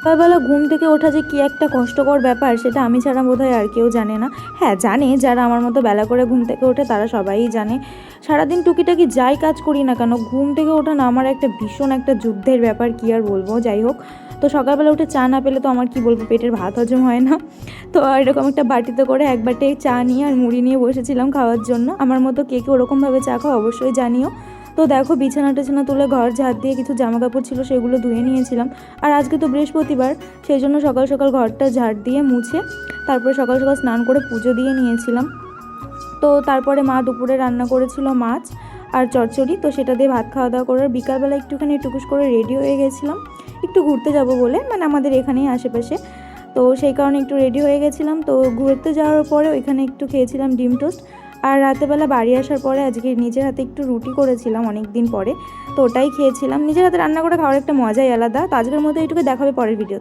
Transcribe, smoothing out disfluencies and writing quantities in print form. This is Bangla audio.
সকালবেলা ঘুম থেকে ওঠা যে কী একটা কষ্টকর ব্যাপার সেটা আমি ছাড়া বোধহয় আর কেউ জানে না। হ্যাঁ, জানে যারা আমার মতো বেলা করে ঘুম থেকে ওঠে তারা সবাই জানে। সারাদিন টুকিটাকি যাই কাজ করি না কেন, ঘুম থেকে ওঠা না আমার একটা ভীষণ একটা যুদ্ধের ব্যাপার, কী আর বলবো। যাই হোক, তো সকালবেলা উঠে চা না পেলে তো আমার কি বলবো, পেটের ভাত হজম হয় না। তো এরকম একটা বাটিতে করে এক বাটি চা নিয়ে আর মুড়ি নিয়ে বসেছিলাম খাওয়ার জন্য। আমার মতো কে কে ওরকমভাবে চা খাও অবশ্যই জানিও। তো দেখো, বিছানা টিছানা তুলে ঘর ঝাড় দিয়ে কিছু জামা কাপড় ছিল সেগুলো ধুয়ে নিয়েছিলাম। আর আজকে তো বৃহস্পতিবার, সেই জন্য সকাল সকাল ঘরটা ঝাড় দিয়ে মুছে তারপরে সকাল সকাল স্নান করে পুজো দিয়ে নিয়েছিলাম। তো তারপরে মা দুপুরে রান্না করেছিল মাছ আর চচ্চড়ি, তো সেটা দিয়ে ভাত খাওয়া দাওয়া করে বিকালবেলা একটুখানি টুকুস করে রেডি হয়ে গেছিলাম একটু ঘুরতে যাব বলে, মানে আমাদের এখানেই আশেপাশে। তো সেই কারণে একটু রেডি হয়ে গেছিলাম। তো ঘুরতে যাওয়ার পরে ওইখানে একটু খেয়েছিলাম ডিম টোস্ট। আর রাতেবেলা বাড়ি আসার পরে আজকে নিজের হাতে একটু রুটি করেছিলাম অনেক দিন পরে, তো ওটাই খেয়েছিলাম। নিজের হাতে রান্না করে খাওয়ার একটা মজাই আলাদা। তো আজকের মতো এইটুকু, দেখাবে পরের ভিডিও।